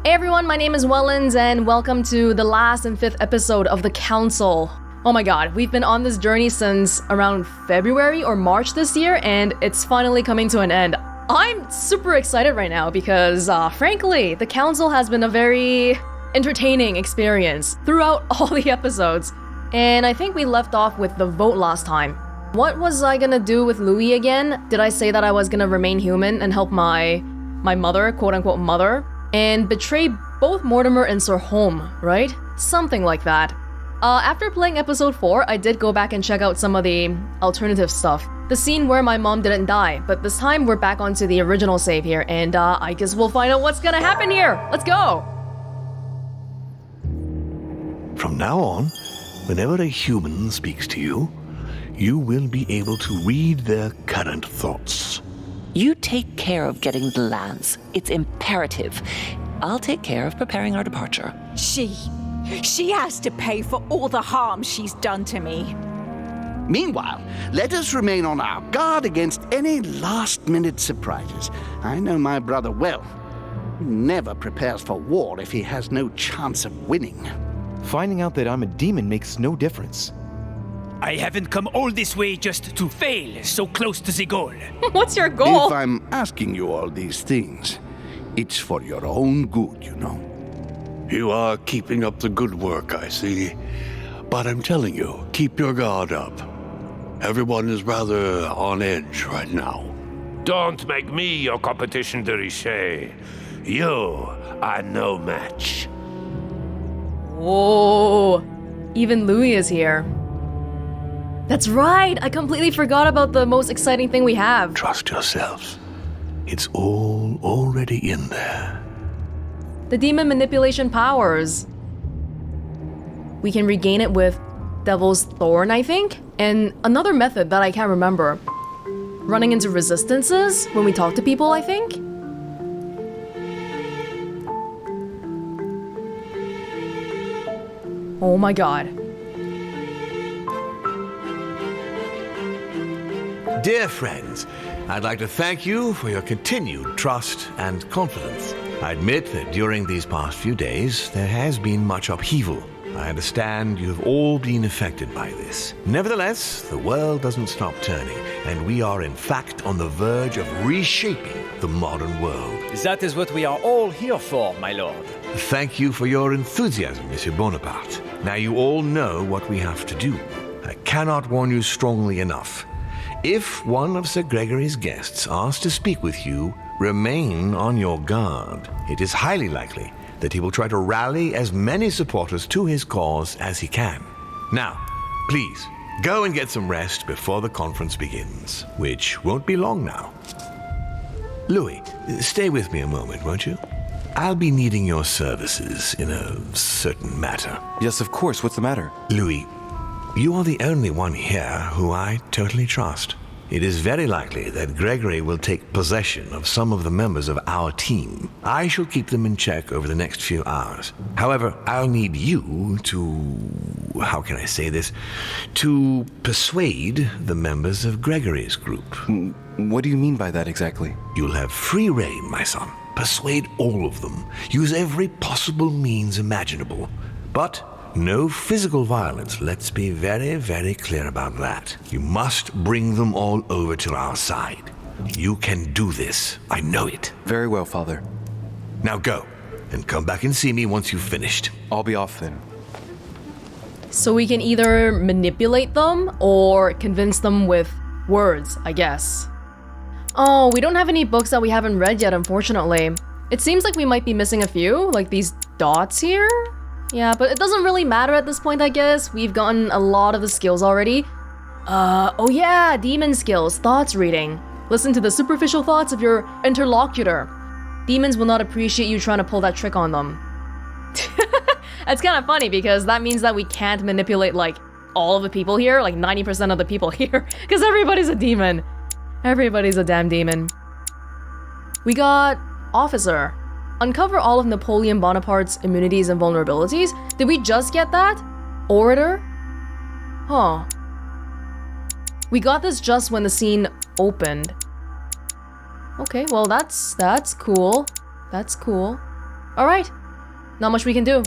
Hey everyone, my name is Welonz and welcome to the last and fifth episode of The Council. Oh my god, we've been on this journey since around February or March this year and it's finally coming to an end. I'm super excited right now because, frankly, The Council has been a very entertaining experience throughout all the episodes. And I think we left off with the vote last time. What was I gonna do with Louis again? Did I say that I was gonna remain human and help my mother, quote-unquote mother, and betray both Mortimer and Sir Holm, right? Something like that. After playing episode 4, I did go back and check out some of the alternative stuff. The scene where my mom didn't die, but this time we're back onto the original save here, and I guess we'll find out what's gonna happen here. Let's go! From now on, whenever a human speaks to you, you will be able to read their current thoughts. You take care of getting the lands. It's imperative. I'll take care of preparing our departure. She has to pay for all the harm she's done to me. Meanwhile, let us remain on our guard against any last-minute surprises. I know my brother well. He never prepares for war if he has no chance of winning. Finding out that I'm a demon makes no difference. I haven't come all this way just to fail so close to the goal. What's your goal? If I'm asking you all these things, it's for your own good, you know. You are keeping up the good work, I see. But I'm telling you, keep your guard up. Everyone is rather on edge right now. Don't make me your competition, de Richet. You are no match. Whoa, even Louis is here. That's right, I completely forgot about the most exciting thing we have. Trust yourselves. It's all already in there. The demon manipulation powers. We can regain it with Devil's Thorn, I think? And another method that I can't remember. Running into resistances when we talk to people, I think? Oh my god. Dear friends, I'd like to thank you for your continued trust and confidence. I admit that during these past few days, there has been much upheaval. I understand you have all been affected by this. Nevertheless, the world doesn't stop turning, and we are in fact on the verge of reshaping the modern world. That is what we are all here for, my lord. Thank you for your enthusiasm, Monsieur Bonaparte. Now you all know what we have to do. I cannot warn you strongly enough. If one of Sir Gregory's guests asks to speak with you, remain on your guard. It is highly likely that he will try to rally as many supporters to his cause as he can. Now, please, go and get some rest before the conference begins, which won't be long now. Louis, stay with me a moment, won't you? I'll be needing your services in a certain matter. Yes, of course. What's the matter? Louis, you are the only one here who I totally trust. It is very likely that Gregory will take possession of some of the members of our team. I shall keep them in check over the next few hours. However, I'll need you to... how can I say this? To persuade the members of Gregory's group. What do you mean by that exactly? You'll have free rein, my son. Persuade all of them. Use every possible means imaginable. But no physical violence, let's be very, very clear about that. You must bring them all over to our side. You can do this. I know it. Very well, Father. Now go, and come back and see me once you've finished. I'll be off then. So we can either manipulate them or convince them with words, I guess. Oh, we don't have any books that we haven't read yet, unfortunately. It seems like we might be missing a few, like these dots here? Yeah, but it doesn't really matter at this point, I guess. We've gotten a lot of the skills already. Oh yeah, demon skills, thoughts reading. Listen to the superficial thoughts of your interlocutor. Demons will not appreciate you trying to pull that trick on them. It's kind of funny because that means that we can't manipulate, like, all of the people here, like 90% of the people here, because everybody's a demon. Everybody's a damn demon. We got Officer. Uncover all of Napoleon Bonaparte's immunities and vulnerabilities. Did we just get that? Orator? Huh. We got this just when the scene opened. Okay, well that's cool. That's cool. Alright. Not much we can do.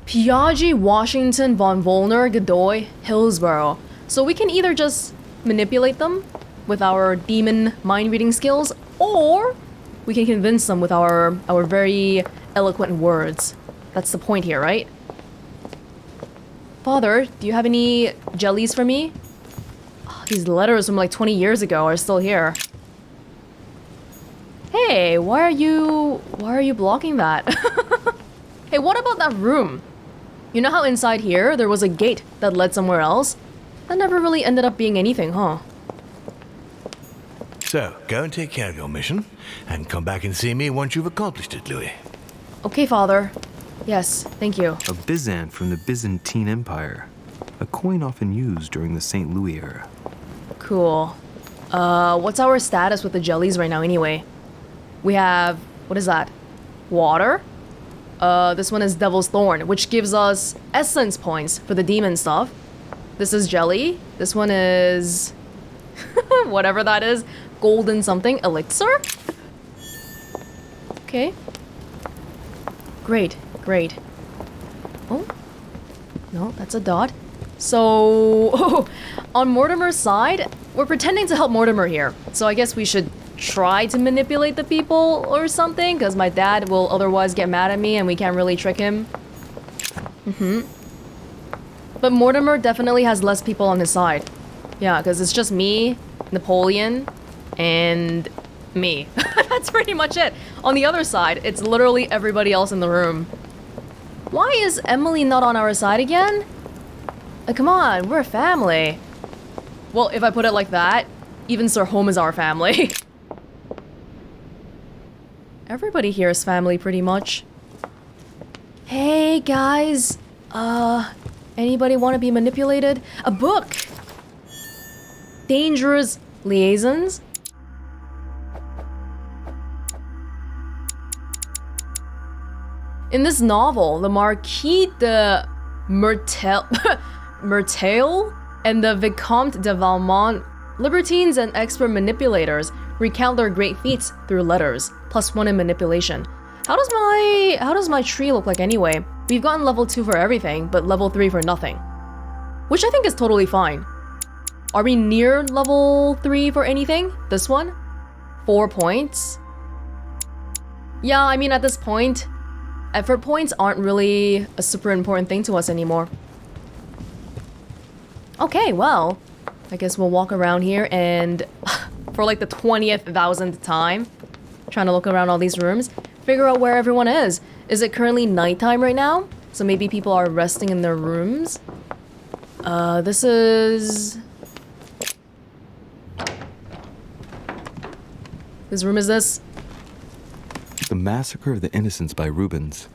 Piaggi, Washington, von Wollner, Godoy, Hillsborough. So we can either just manipulate them with our demon mind reading skills, or we can convince them with our very eloquent words. That's the point here, right? Father, do you have any jellies for me? Oh, these letters from like 20 years ago are still here. Hey, why are you blocking that? Hey, what about that room? You know how inside here there was a gate that led somewhere else? That never really ended up being anything, huh? So, go and take care of your mission, and come back and see me once you've accomplished it, Louis. Okay, Father. Yes, thank you. A Byzant from the Byzantine Empire. A coin often used during the St. Louis era. Cool. What's our status with the jellies right now anyway? We have... what is that? Water? This one is Devil's Thorn, which gives us essence points for the demon stuff. This is jelly. This one is... whatever that is. Golden something. Elixir? Okay. Great, great. Oh. No, that's a dot. So... on Mortimer's side, we're pretending to help Mortimer here. So I guess we should try to manipulate the people or something, because my dad will otherwise get mad at me and we can't really trick him. But Mortimer definitely has less people on his side. Yeah, because it's just me, Napoleon, and me. That's pretty much it. On the other side, it's literally everybody else in the room. Why is Emily not on our side again? Come on, we're a family. Well, if I put it like that, even Sir Home is our family. Everybody here is family, pretty much. Hey, guys. Anybody want to be manipulated? A book! Dangerous Liaisons? In this novel, the Marquis de Mertel and the Vicomte de Valmont, libertines and expert manipulators, recount their great feats through letters, +1 in manipulation. How does my tree look like anyway? We've gotten level 2 for everything, but level 3 for nothing. Which I think is totally fine. Are we near level 3 for anything? This one? 4 points? Yeah, I mean at this point, effort points aren't really a super important thing to us anymore. Okay, well, I guess we'll walk around here and for like the 20,000th time, trying to look around all these rooms, figure out where everyone is. Is it currently nighttime right now? So maybe people are resting in their rooms? This is... whose room is this? The Massacre of the Innocents by Rubens.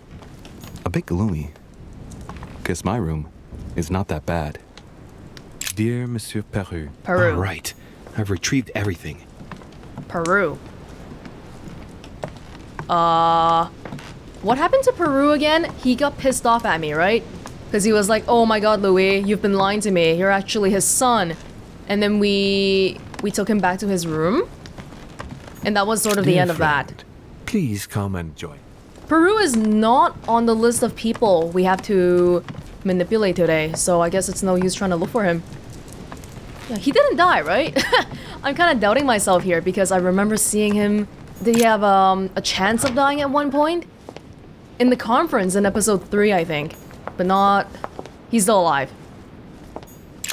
A bit gloomy. Guess my room is not that bad. Dear Monsieur Peru. Peru. All right. I've retrieved everything. Peru. What happened to Peru again? He got pissed off at me, right? Because he was like, oh my god, Louis, you've been lying to me. You're actually his son. And then we took him back to his room. And that was sort of the end of that. Please come and join. Peru is not on the list of people we have to manipulate today, so I guess it's no use trying to look for him. Yeah, he didn't die, right? I'm kind of doubting myself here because I remember seeing him. Did he have a chance of dying at one point? In the conference in episode 3, I think. But not... he's still alive.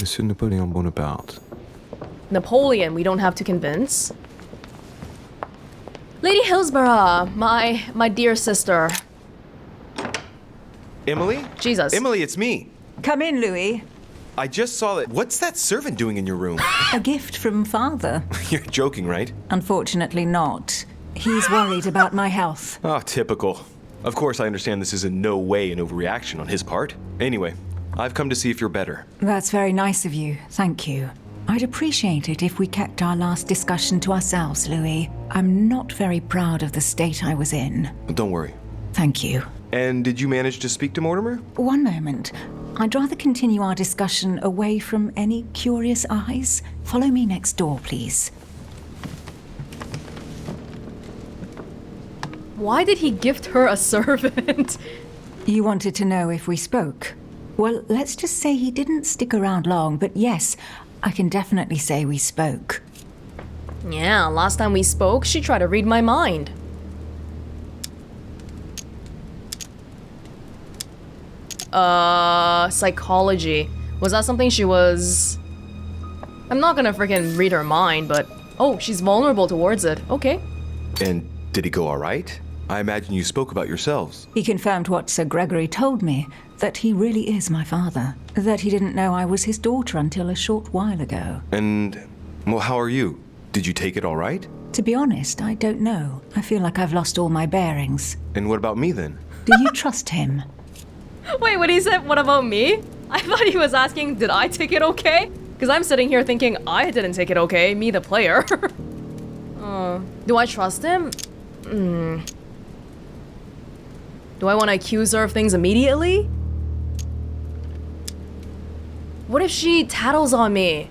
Monsieur Napoleon Bonaparte. Napoleon, we don't have to convince. Lady Hillsborough, my dear sister. Emily? Jesus. Emily, it's me. Come in, Louis. I just saw that. What's that servant doing in your room? A gift from father. You're joking, right? Unfortunately not. He's worried about my health. Oh, typical. Of course, I understand this is in no way an overreaction on his part. Anyway, I've come to see if you're better. That's very nice of you. Thank you. I'd appreciate it if we kept our last discussion to ourselves, Louis. I'm not very proud of the state I was in. Don't worry. Thank you. And did you manage to speak to Mortimer? One moment. I'd rather continue our discussion away from any curious eyes. Follow me next door, please. Why did he gift her a servant? You wanted to know if we spoke? Well, let's just say he didn't stick around long, but yes, I can definitely say we spoke. Yeah, last time we spoke, she tried to read my mind. Psychology. Was that something she was... I'm not gonna freaking read her mind, but... Oh, she's vulnerable towards it. Okay. And did it go all right? I imagine you spoke about yourselves. He confirmed what Sir Gregory told me, that he really is my father. That he didn't know I was his daughter until a short while ago. And, well, how are you? Did you take it all right? To be honest, I don't know. I feel like I've lost all my bearings. And what about me then? Do you trust him? Wait, what he said, what about me? I thought he was asking, did I take it okay? Because I'm sitting here thinking, I didn't take it okay, me the player. Do I trust him? Do I want to accuse her of things immediately? What if she tattles on me?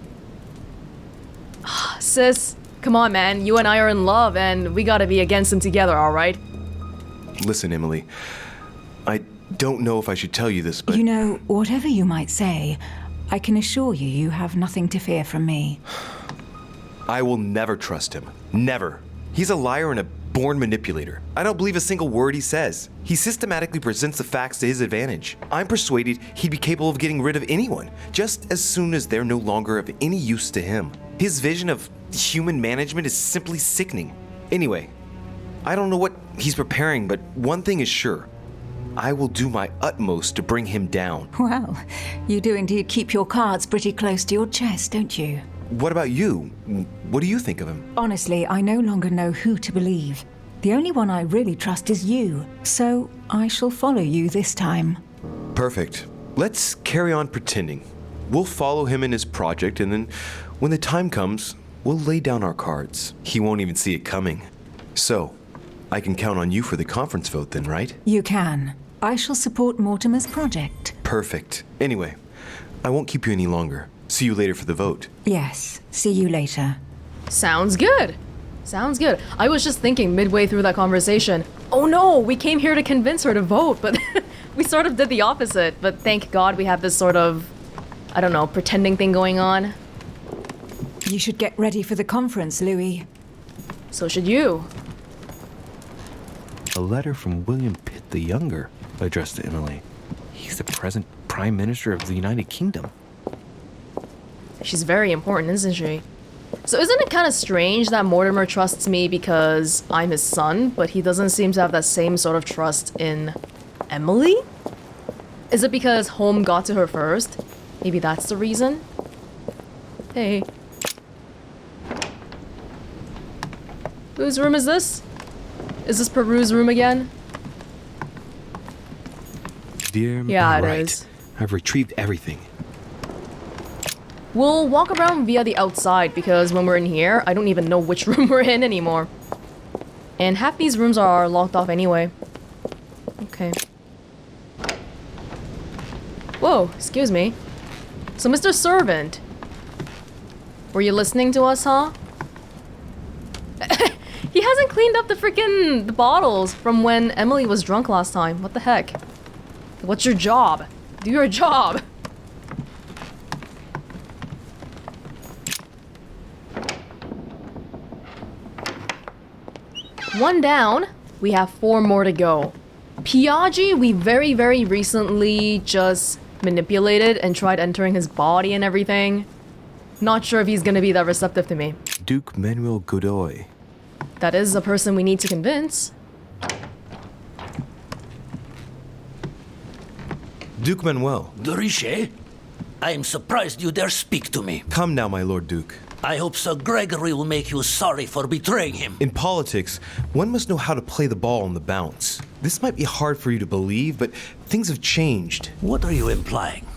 Sis, come on man, you and I are in love and we gotta be against him together, alright? Listen, Emily, I don't know if I should tell you this, but... You know, whatever you might say, I can assure you you have nothing to fear from me. I will never trust him. Never. He's a liar and a born manipulator. I don't believe a single word he says. He systematically presents the facts to his advantage. I'm persuaded he'd be capable of getting rid of anyone, just as soon as they're no longer of any use to him. His vision of human management is simply sickening. Anyway, I don't know what he's preparing, but one thing is sure. I will do my utmost to bring him down. Well, you do indeed keep your cards pretty close to your chest, don't you? What about you? What do you think of him? Honestly, I no longer know who to believe. The only one I really trust is you, so I shall follow you this time. Perfect. Let's carry on pretending. We'll follow him in his project, and then when the time comes, we'll lay down our cards. He won't even see it coming. So, I can count on you for the conference vote then, right? You can. I shall support Mortimer's project. Perfect. Anyway, I won't keep you any longer. See you later for the vote. Yes, see you later. Sounds good. Sounds good. I was just thinking midway through that conversation, oh no, we came here to convince her to vote, but we sort of did the opposite. But thank God we have this sort of, I don't know, pretending thing going on. You should get ready for the conference, Louis. So should you. A letter from William Pitt the Younger, addressed to Emily. He's the present Prime Minister of the United Kingdom. She's very important, isn't she? So isn't it kind of strange that Mortimer trusts me because I'm his son, but he doesn't seem to have that same sort of trust in Emily? Is it because home got to her first? Maybe that's the reason? Hey. Whose room is this? Is this Peru's room again? Dear, yeah, it right. is. I've retrieved everything. We'll walk around via the outside because when we're in here, I don't even know which room we're in anymore. And half these rooms are locked off anyway. Okay. Whoa, excuse me. So, Mr. Servant, were you listening to us, huh? He hasn't cleaned up the bottles from when Emily was drunk last time. What the heck? What's your job? Do your job. One down. We have 4 more to go. Piaggi, we very, very recently just manipulated and tried entering his body and everything. Not sure if he's gonna be that receptive to me. Duke Manuel Godoy. That is a person we need to convince. Duke Manuel. De Richet? I am surprised you dare speak to me. Come now, my Lord Duke. I hope Sir Gregory will make you sorry for betraying him. In politics, one must know how to play the ball on the bounce. This might be hard for you to believe, but things have changed. What are you implying?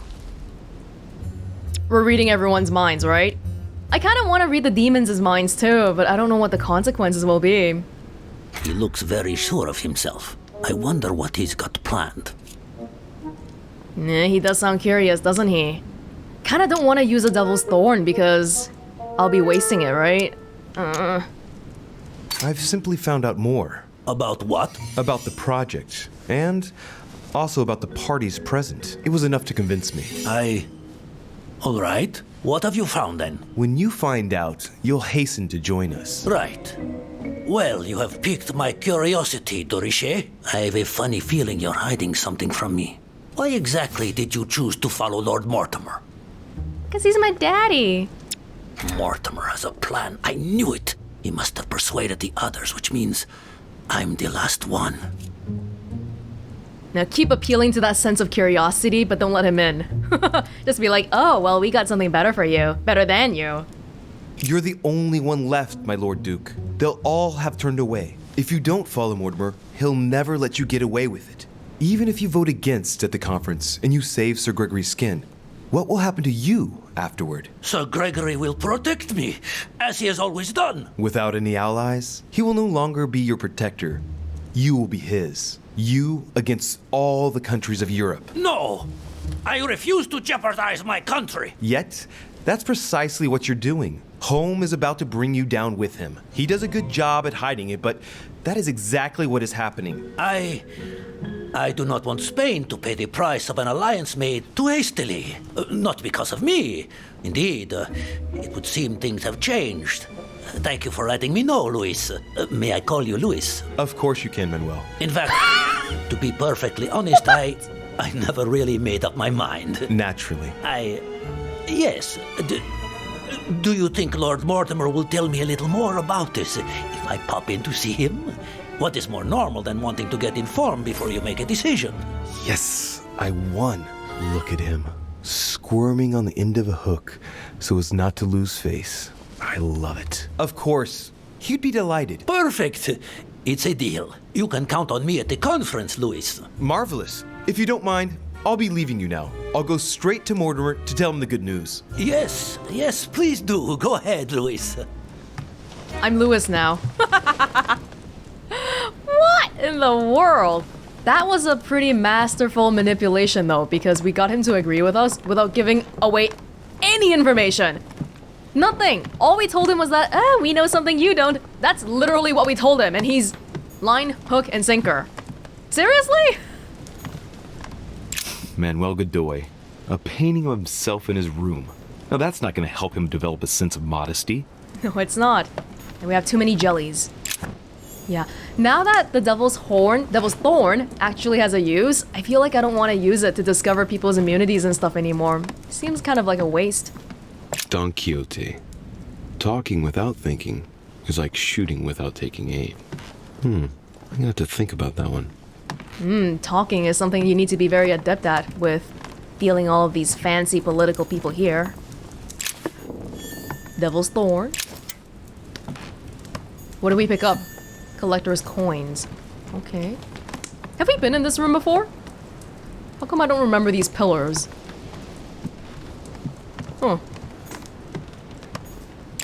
We're reading everyone's minds, right? I kind of want to read the demons' minds too, but I don't know what the consequences will be. He looks very sure of himself. I wonder what he's got planned. Nah, he does sound curious, doesn't he? Kinda don't want to use a Devil's Thorn because I'll be wasting it, right? I've simply found out more. About what? About the project, and also about the parties present. It was enough to convince me. All right. What have you found then? When you find out, you'll hasten to join us. Right. Well, you have piqued my curiosity, Dorichet. I have a funny feeling you're hiding something from me. Why exactly did you choose to follow Lord Mortimer? Because he's my daddy. Mortimer has a plan. I knew it. He must have persuaded the others, which means I'm the last one. Now keep appealing to that sense of curiosity, but don't let him in. Just be like, oh, well, we got something better for you. Better than you. You're the only one left, my Lord Duke. They'll all have turned away. If you don't follow Mortimer, he'll never let you get away with it. Even if you vote against at the conference and you save Sir Gregory's skin, what will happen to you afterward? Sir Gregory will protect me, as he has always done. Without any allies, he will no longer be your protector. You will be his. You against all the countries of Europe. No! I refuse to jeopardize my country. Yet, that's precisely what you're doing. Home is about to bring you down with him. He does a good job at hiding it, but that is exactly what is happening. I do not want Spain to pay the price of an alliance made too hastily. Not because of me. Indeed, it would seem things have changed. Thank you for letting me know, Luis. May I call you Luis? Of course you can, Manuel. In fact, to be perfectly honest, I never really made up my mind. Naturally. Yes. Do you think Lord Mortimer will tell me a little more about this if I pop in to see him? What is more normal than wanting to get informed before you make a decision? Yes, I won. Look at him, squirming on the end of a hook so as not to lose face. I love it. Of course. He'd be delighted. Perfect. It's a deal. You can count on me at the conference, Luis. Marvelous. If you don't mind, I'll be leaving you now. I'll go straight to Mortimer to tell him the good news. Yes, please do. Go ahead, Luis. I'm Louis now. What in the world? That was a pretty masterful manipulation though, because we got him to agree with us without giving away any information. Nothing. All we told him was that, we know something you don't. That's literally what we told him, and he's line, hook, and sinker. Seriously? Manuel Godoy, a painting of himself in his room. Now that's not going to help him develop a sense of modesty. No, it's not. And we have too many jellies. Yeah. Now that the Devil's Thorn actually has a use, I feel like I don't want to use it to discover people's immunities and stuff anymore. Seems kind of like a waste. Don Quixote. Talking without thinking is like shooting without taking aim. I'm gonna have to think about that one. Talking is something you need to be very adept at with dealing all of these fancy political people here. Devil's Thorn. What do we pick up? Collector's coins. Okay. Have we been in this room before? How come I don't remember these pillars? Huh.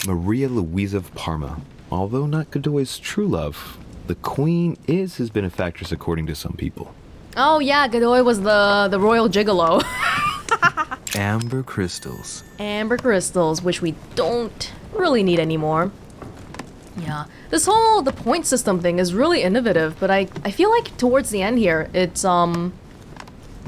Maria Louisa of Parma. Although not Godoy's true love, the Queen is his benefactress according to some people. Oh yeah, Godoy was the royal gigolo. Amber crystals. Amber crystals, which we don't really need anymore. Yeah. This whole, the point system thing is really innovative, but I feel like towards the end here, it's,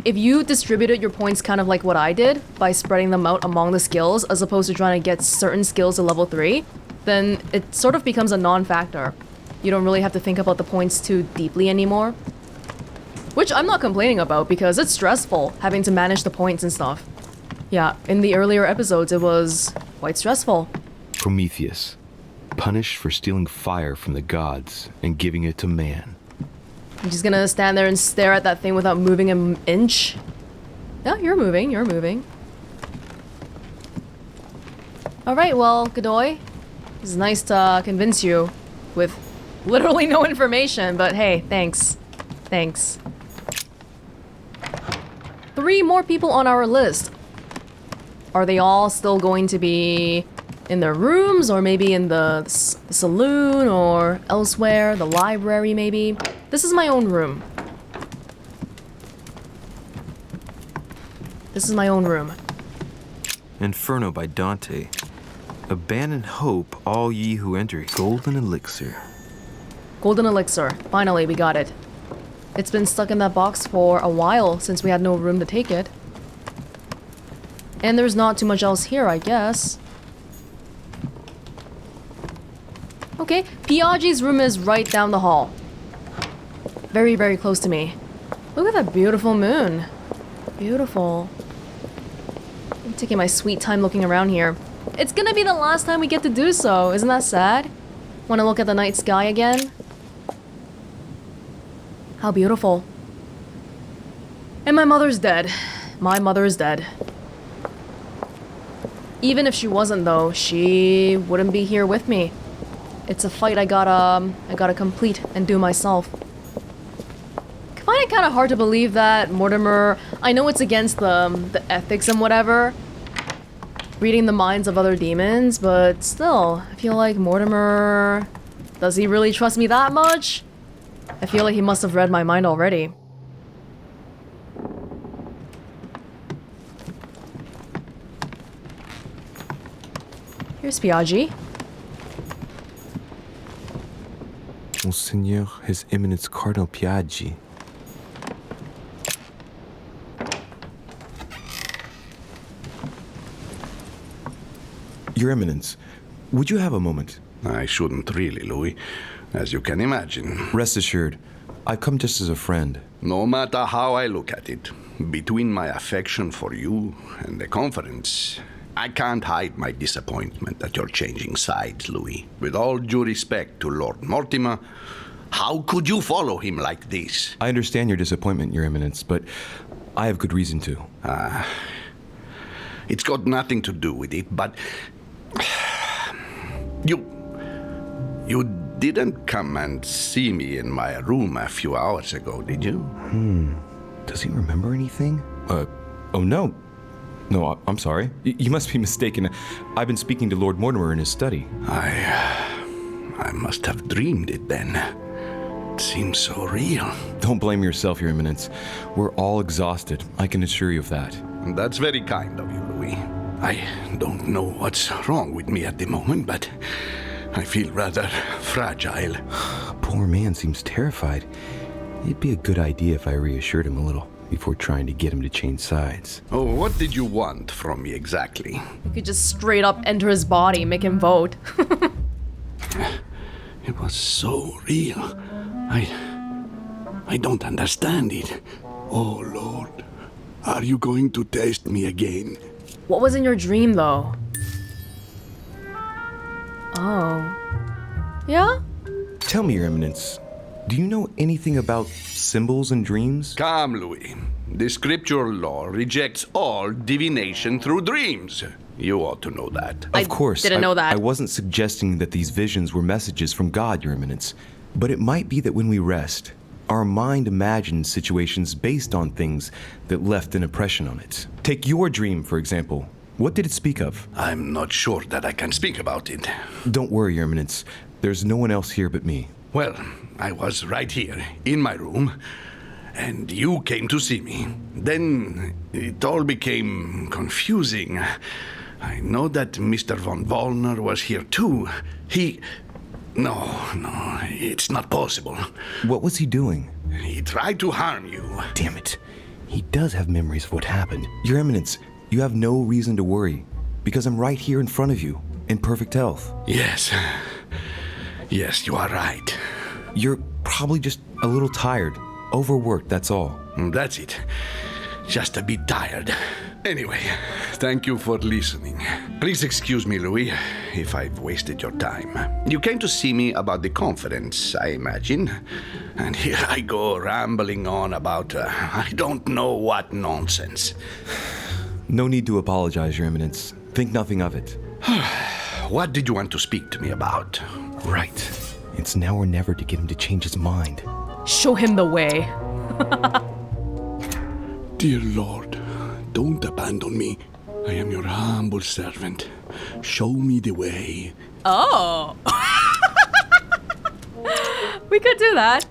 if you distributed your points kind of like what I did, by spreading them out among the skills, as opposed to trying to get certain skills to level 3, then it sort of becomes a non-factor. You don't really have to think about the points too deeply anymore. Which I'm not complaining about, because it's stressful, having to manage the points and stuff. Yeah, in the earlier episodes, it was quite stressful. Prometheus. Punished for stealing fire from the gods and giving it to man. I'm just gonna stand there and stare at that thing without moving an inch. No, you're moving, you're moving. Alright, well, Godoy, it's nice to convince you with literally no information, but hey, thanks. Thanks. 3 more people on our list. Are they all still going to be in their rooms, or maybe in the saloon, or elsewhere, the library maybe? This is my own room. This is my own room. Inferno by Dante. Abandon hope, all ye who enter. Golden elixir. Golden elixir. Finally, we got it. It's been stuck in that box for a while since we had no room to take it. And there's not too much else here, I guess. Okay, Piaggi's room is right down the hall. Very, very close to me. Look at that beautiful moon. Beautiful. I'm taking my sweet time looking around here. It's gonna be the last time we get to do so. Isn't that sad? Wanna look at the night sky again? How beautiful. And my mother's dead. My mother is dead. Even if she wasn't though, she wouldn't be here with me. It's a fight I gotta complete and do myself. I find it kind of hard to believe that Mortimer, I know it's against the ethics and whatever, reading the minds of other demons, but still, I feel like Mortimer, does he really trust me that much? I feel like he must have read my mind already. Here's Piaggi. Monseigneur, His Eminence Cardinal Piaggi. Your Eminence, would you have a moment? I shouldn't really, Louis, as you can imagine. Rest assured, I've come just as a friend. No matter how I look at it, between my affection for you and the conference, I can't hide my disappointment that you're changing sides, Louis. With all due respect to Lord Mortimer, how could you follow him like this? I understand your disappointment, Your Eminence, but I have good reason to. It's got nothing to do with it, but You didn't come and see me in my room a few hours ago, did you? Does he remember anything? Oh no. No, I'm sorry. You must be mistaken. I've been speaking to Lord Mortimer in his study. I must have dreamed it then. It seems so real. Don't blame yourself, Your Eminence. We're all exhausted. I can assure you of that. That's very kind of you, Louis. I don't know what's wrong with me at the moment, but I feel rather fragile. Poor man seems terrified. It'd be a good idea if I reassured him a little before trying to get him to change sides. Oh, what did you want from me exactly? You could just straight up enter his body, make him vote. It was so real. I don't understand it. Oh, Lord, are you going to test me again? What was in your dream, though? Oh. Yeah? Tell me, Your Eminence, do you know anything about symbols and dreams? Come, Louis. The scriptural law rejects all divination through dreams. You ought to know that. Of course. Didn't know that. I wasn't suggesting that these visions were messages from God, Your Eminence. But it might be that when we rest, our mind imagines situations based on things that left an impression on it. Take your dream, for example. What did it speak of? I'm not sure that I can speak about it. Don't worry, Your Eminence. There's no one else here but me. Well, I was right here, in my room, and you came to see me. Then it all became confusing. I know that Mr. von Wallner was here too. No, it's not possible. What was he doing? He tried to harm you. Damn it. He does have memories of what happened. Your Eminence, you have no reason to worry, because I'm right here in front of you, in perfect health. Yes, you are right. You're probably just a little tired, overworked, that's all. That's it. Just a bit tired. Anyway, thank you for listening. Please excuse me, Louis, if I've wasted your time. You came to see me about the conference, I imagine. And here I go rambling on about I don't know what nonsense. No need to apologize, Your Eminence. Think nothing of it. What did you want to speak to me about? Right. It's now or never to get him to change his mind. Show him the way. Dear Lord, don't abandon me. I am your humble servant. Show me the way. Oh. We could do that.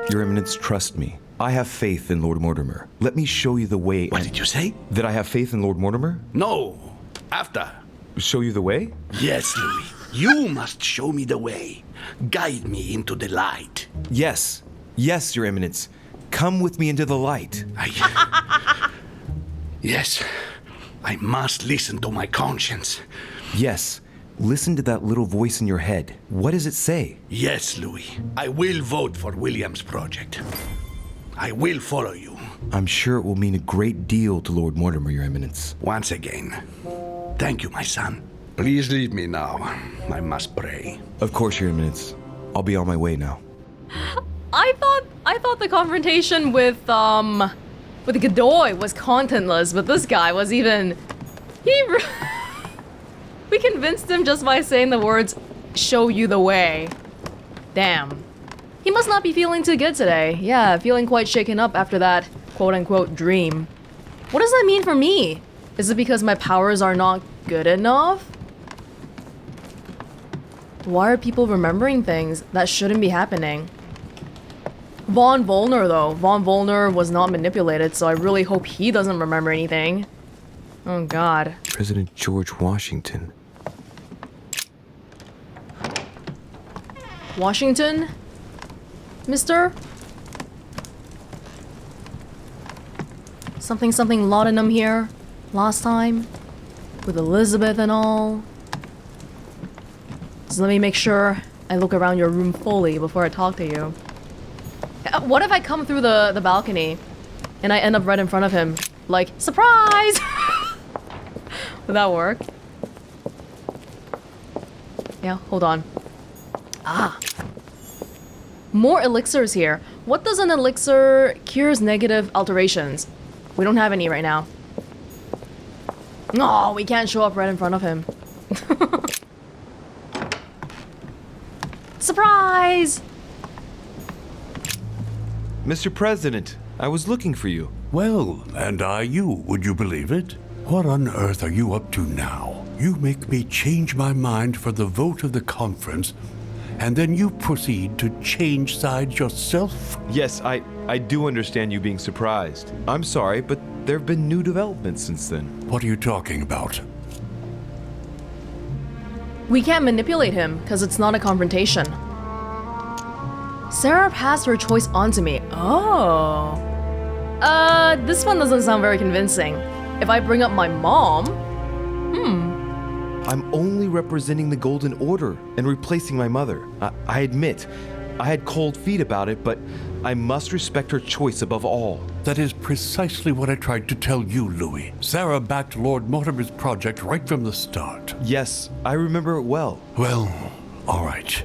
Your Eminence, trust me. I have faith in Lord Mortimer. Let me show you the way. What did you say? That I have faith in Lord Mortimer? No. After. Show you the way? Yes, Louis. You must show me the way. Guide me into the light. Yes. Yes, Your Eminence. Come with me into the light. Yes. I must listen to my conscience. Yes. Listen to that little voice in your head. What does it say? Yes, Louis. I will vote for William's project. I will follow you. I'm sure it will mean a great deal to Lord Mortimer, Your Eminence. Once again, thank you, my son. Please leave me now. I must pray. Of course, Your Eminence. I'll be on my way now. I thought the confrontation with Godoy was contentless, but this guy was even... We convinced him just by saying the words, "show you the way." Damn. He must not be feeling too good today. Yeah, feeling quite shaken up after that quote-unquote dream. What does that mean for me? Is it because my powers are not good enough? Why are people remembering things that shouldn't be happening? Von Volner, though. Von Volner was not manipulated, so I really hope he doesn't remember anything. Oh, God. President George Washington. Washington? Mister? Something laudanum here. Last time. With Elizabeth and all. So let me make sure I look around your room fully before I talk to you. What if I come through the balcony and I end up right in front of him? Like, surprise! Would that work? Yeah, hold on. Ah. More elixirs here. What does an elixir cures negative alterations? We don't have any right now. No, we can't show up right in front of him. Surprise! Mr. President, I was looking for you. Well, and I you, would you believe it? What on earth are you up to now? You make me change my mind for the vote of the conference, and then you proceed to change sides yourself? Yes, I do understand you being surprised. I'm sorry, but there have been new developments since then. What are you talking about? We can't manipulate him, because it's not a confrontation. Sarah passed her choice on to me. Oh. This one doesn't sound very convincing. If I bring up my mom... I'm only representing the Golden Order and replacing my mother. I admit, I had cold feet about it, but I must respect her choice above all. That is precisely what I tried to tell you, Louis. Sarah backed Lord Mortimer's project right from the start. Yes, I remember it well. Well, all right.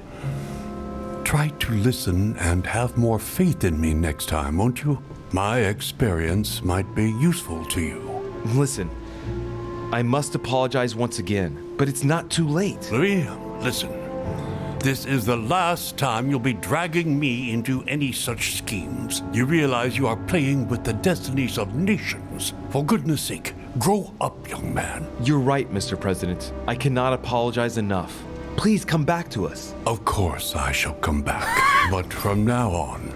Try to listen and have more faith in me next time, won't you? My experience might be useful to you. Listen, I must apologize once again, but it's not too late. Louis, listen. This is the last time you'll be dragging me into any such schemes. You realize you are playing with the destinies of nations. For goodness sake, grow up, young man. You're right, Mr. President. I cannot apologize enough. Please come back to us. Of course I shall come back. But from now on,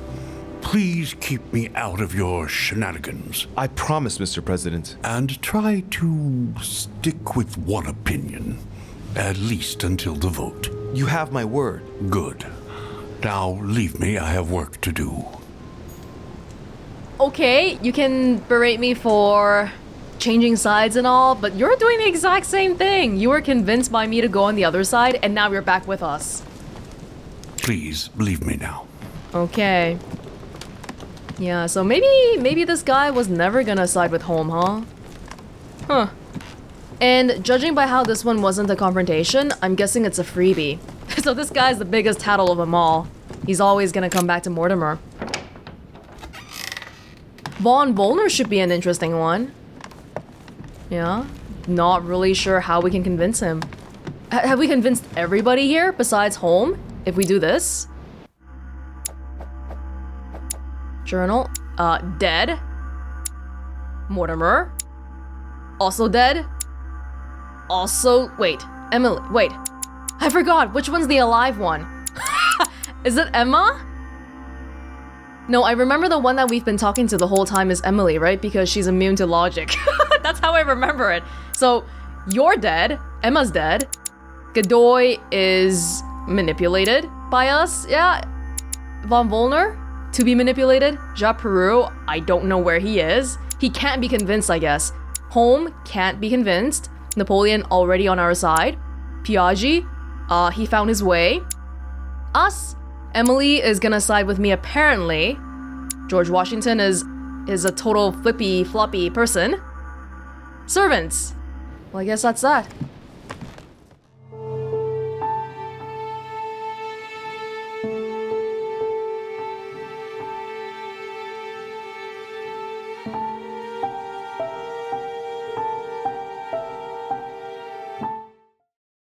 please keep me out of your shenanigans. I promise, Mr. President. And try to stick with one opinion, at least until the vote. You have my word. Good. Now leave me, I have work to do. Okay, you can berate me for changing sides and all, but you're doing the exact same thing. You were convinced by me to go on the other side, and now you're back with us. Please, leave me now. Okay. Yeah, so maybe this guy was never gonna side with home, huh? Huh. And judging by how this one wasn't a confrontation, I'm guessing it's a freebie. So this guy's the biggest tattle of them all. He's always gonna come back to Mortimer. Von Volner should be an interesting one. Yeah, not really sure how we can convince him. Have we convinced everybody here besides home if we do this? Journal. Dead. Mortimer. Also dead. Also, wait. Emily, wait. I forgot, which one's the alive one? Is it Emma? No, I remember the one that we've been talking to the whole time is Emily, right? Because she's immune to logic. That's how I remember it. So, you're dead. Emma's dead. Godoy is manipulated by us. Yeah. Von Volner, to be manipulated. Jacques Peru, I don't know where he is. He can't be convinced, I guess. Holm can't be convinced. Napoleon already on our side. Piaggi, he found his way. Us, Emily is gonna side with me apparently. George Washington is a total flippy floppy person. Servants. Well, I guess that's that.